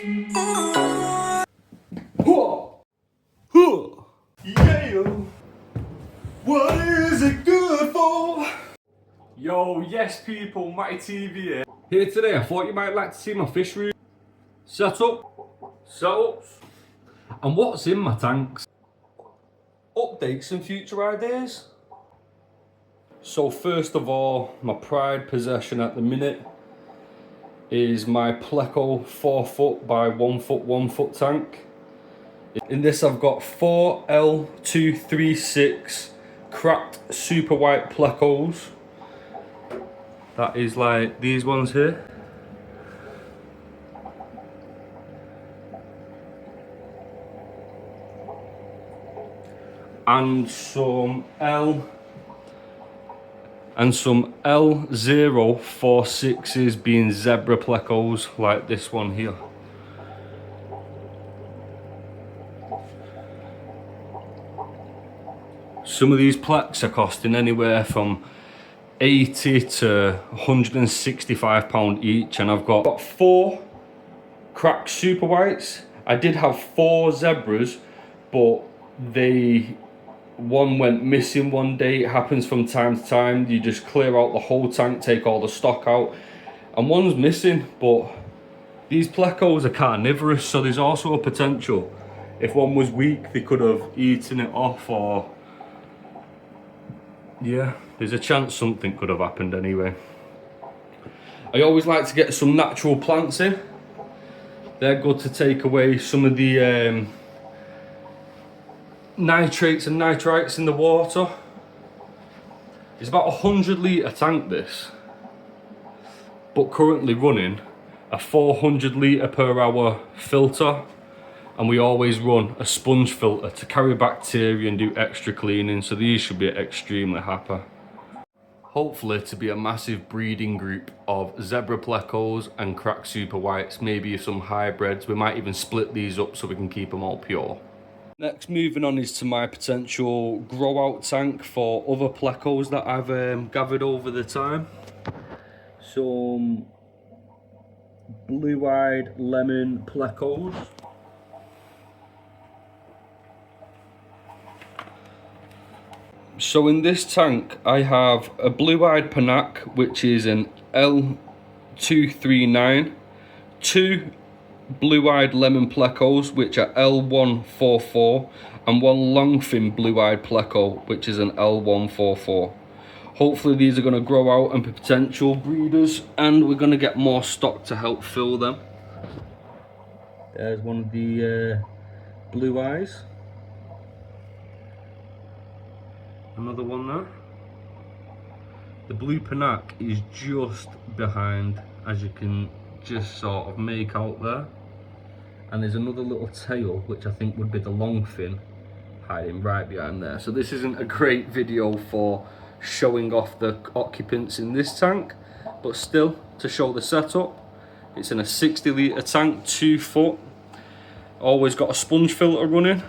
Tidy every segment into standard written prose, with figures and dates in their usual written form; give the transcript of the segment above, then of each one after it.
Yeah. What is it good for? Yo, yes people, Matty TV here. Here today, I thought you might like to see my fish room setups, and what's in my tanks. Updates and future ideas. So first of all, my pride possession at the minute is my Pleco 4 foot by 1 foot 1 foot tank. In this I've got 4 L236 cracked super white Plecos. That is like these ones here. And some L046s being zebra Plecos like this one here. Some of these Plecs are costing anywhere from 80 to 165 pound each, and I've got 4 cracked super whites. I did have 4 zebras, but one went missing one day. It happens from time to time. You just clear out the whole tank, take all the stock out, and one's missing. But these Plecos are carnivorous, so there's also a potential if one was weak they could have eaten it off, or yeah, there's a chance something could have happened anyway. I always like to get some natural plants in. They're good to take away some of the nitrates and nitrites in the water. It's about a 100 litre tank this, but currently running a 400 litre per hour filter, and we always run a sponge filter to carry bacteria and do extra cleaning, so these should be extremely happy. Hopefully to be a massive breeding group of zebra Plecos and cracked super whites, maybe some hybrids. We might even split these up so we can keep them all pure. Next, moving on is to my potential grow out tank for other Plecos that I've gathered over the time. Some blue-eyed lemon Plecos. So in this tank I have a blue-eyed Panac, which is an L239, 2 blue-eyed lemon Plecos, which are L144, and 1 longfin blue-eyed Pleco, which is an L144. Hopefully these are going to grow out and be potential breeders, and we're going to get more stock to help fill them. There's one of the blue eyes. Another one there. The blue Panac is just behind, as you can just sort of make out there. And there's another little tail, which I think would be the longfin, hiding right behind there. So this isn't a great video for showing off the occupants in this tank, but still, to show the setup. It's in a 60 litre tank, 2 foot. Always got a sponge filter running.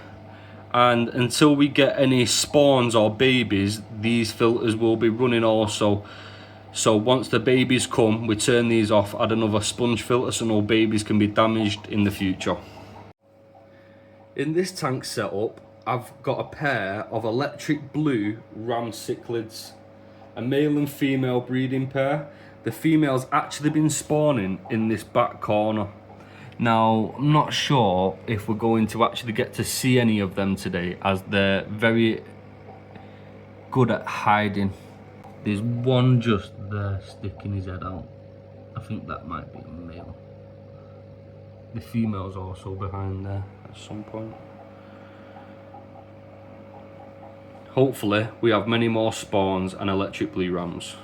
And until we get any spawns or babies, these filters will be running also. So once the babies come, we turn these off, add another sponge filter so no babies can be damaged in the future. In this tank setup, I've got a pair of electric blue ram cichlids, a male and female breeding pair. The female's actually been spawning in this back corner. Now, I'm not sure if we're going to actually get to see any of them today, as they're very good at hiding. There's one just there sticking his head out. I think that might be a male. The female's also behind there at some point. Hopefully we have many more spawns and electric blue rams.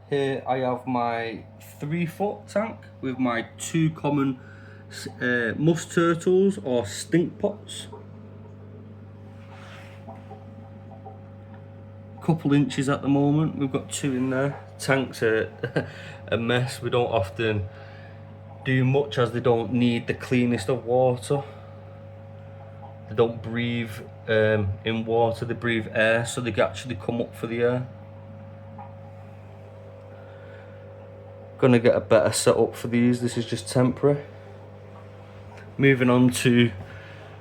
Here I have my 3 foot tank with my 2 common musk turtles or stink pots. Couple inches at the moment, we've got 2 in there. Tanks are a mess. We don't often do much, as they don't need the cleanest of water. They don't breathe in water, they breathe air, so they can actually come up for the air. Gonna get a better setup for these. This is just temporary. Moving on to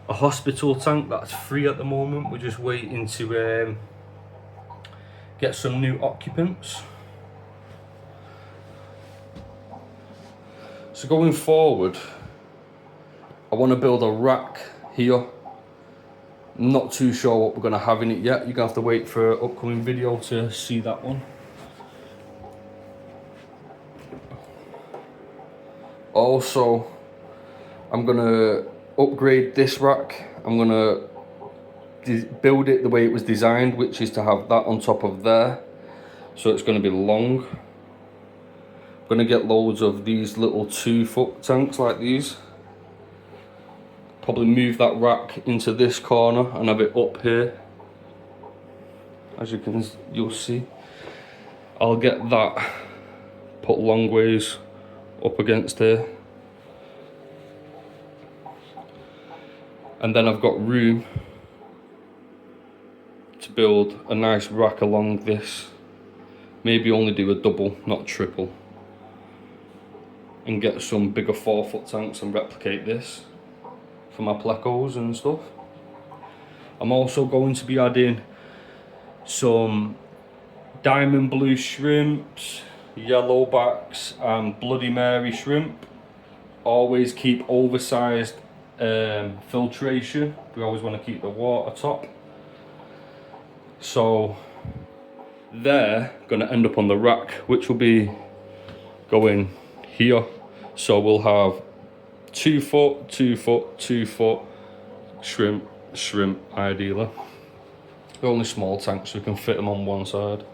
a hospital tank that's free at the moment. We're just waiting to get some new occupants. So going forward, I want to build a rack here. I'm not too sure what we're going to have in it yet. You're going to have to wait for an upcoming video to see that one. Also, I'm going to upgrade this rack. I'm going to build it the way it was designed, which is to have that on top of there. So it's going to be long. I'm going to get loads of these little 2-foot tanks like these. Probably move that rack into this corner and have it up here. As you'll see. I'll get that put long ways up against here. And then I've got room to build a nice rack along this. Maybe only do a double, not triple. And get some bigger 4-foot tanks and replicate this for my plecos and stuff. I'm also going to be adding some diamond blue shrimps, yellowbacks and Bloody Mary shrimp. Always keep oversized filtration. We always want to keep the water top. So they're going to end up on the rack, which will be going here. So we'll have 2-foot, 2-foot, 2-foot shrimp ideally. They're only small tanks, so we can fit them on one side.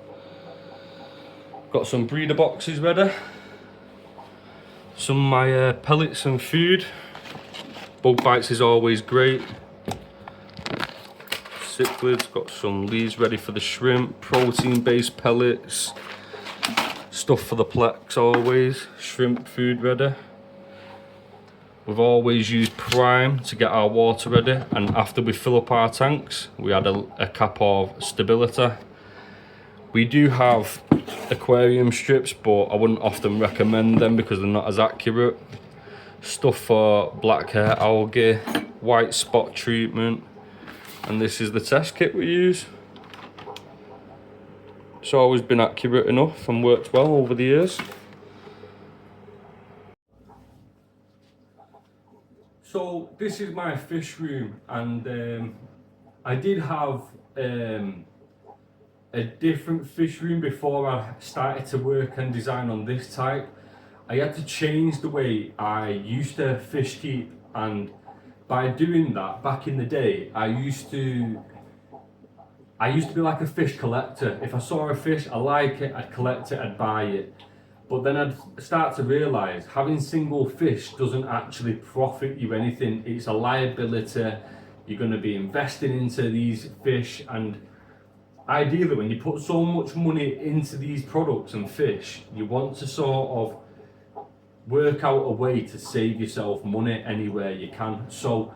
Got some breeder boxes ready. Some of my pellets and food. Bug bites is always great. Cichlids, got some leaves ready for the shrimp. Protein based pellets. Stuff for the plex always. Shrimp food ready. We've always used prime to get our water ready, and after we fill up our tanks we add a cap of stability. We do have aquarium strips, but I wouldn't often recommend them because they're not as accurate. Stuff for black hair algae, white spot treatment, and this is the test kit we use. It's always been accurate enough and worked well over the years. So this is my fish room, and I did have a different fish room before I started to work and design on this type. I had to change the way I used to fish keep, and by doing that, back in the day, I used to be like a fish collector. If I saw a fish, I like it, I'd collect it, I'd buy it. But then I'd start to realise having single fish doesn't actually profit you anything. It's a liability. You're going to be investing into these fish, and ideally when you put so much money into these products and fish, you want to sort of work out a way to save yourself money anywhere you can. So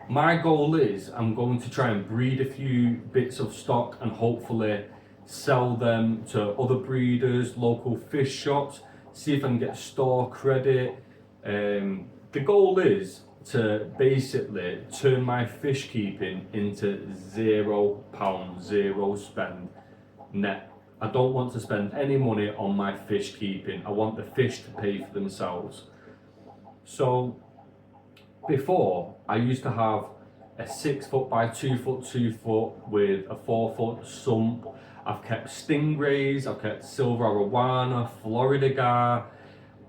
my goal is I'm going to try and breed a few bits of stock and hopefully sell them to other breeders, local fish shops, see if I can get store credit. The goal is to basically turn my fish keeping into £0, zero spend net. I don't want to spend any money on my fish keeping. I want the fish to pay for themselves. So before, I used to have a 6-foot by 2-foot, 2-foot with a 4-foot sump. I've kept stingrays, I've kept silver arowana, Florida gar,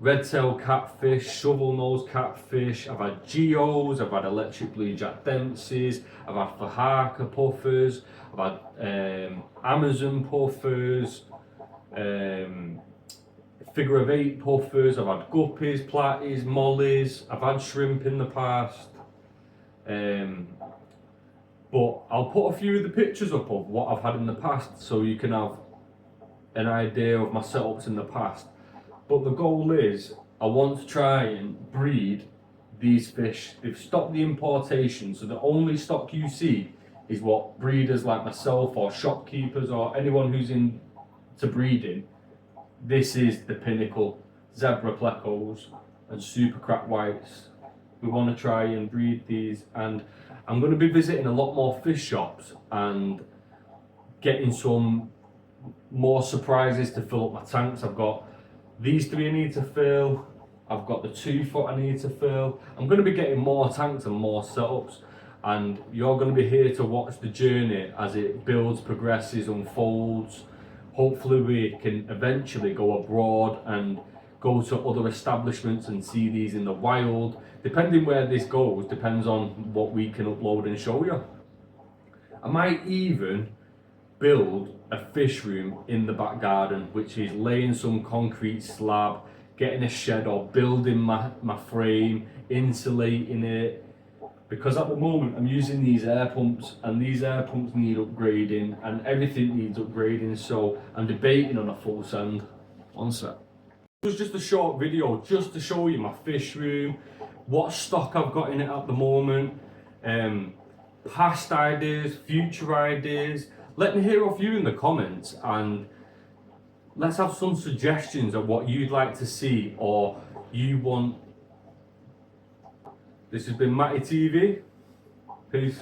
red-tailed catfish, shovel-nosed catfish. I've had geos, I've had electric blue jack dempseys, I've had fahaka puffers, I've had Amazon puffers, figure of 8 puffers, I've had guppies, platies, mollies, I've had shrimp in the past. But I'll put a few of the pictures up of what I've had in the past so you can have an idea of my setups in the past. But the goal is I want to try and breed these fish. They've stopped the importation, so the only stock you see is what breeders like myself or shopkeepers or anyone who's into breeding. This is the pinnacle. Zebra plecos and super cracked whites. We want to try and breed these, and I'm going to be visiting a lot more fish shops and getting some more surprises to fill up my tanks. I've got these 3 I need to fill. I've got the 2 foot I need to fill. I'm going to be getting more tanks and more setups, and you're going to be here to watch the journey as it builds, progresses, unfolds. Hopefully we can eventually go abroad and go to other establishments and see these in the wild. Depending where this goes depends on what we can upload and show you. I might even build a fish room in the back garden, which is laying some concrete slab, getting a shed or building my frame, insulating it. Because at the moment I'm using these air pumps, and these air pumps need upgrading, and everything needs upgrading, so I'm debating on a full send. One sec. It was just a short video just to show you my fish room, what stock I've got in it at the moment, past ideas, future ideas. Let me hear off you in the comments, and let's have some suggestions of what you'd like to see or you want. This has been Matty TV. Peace.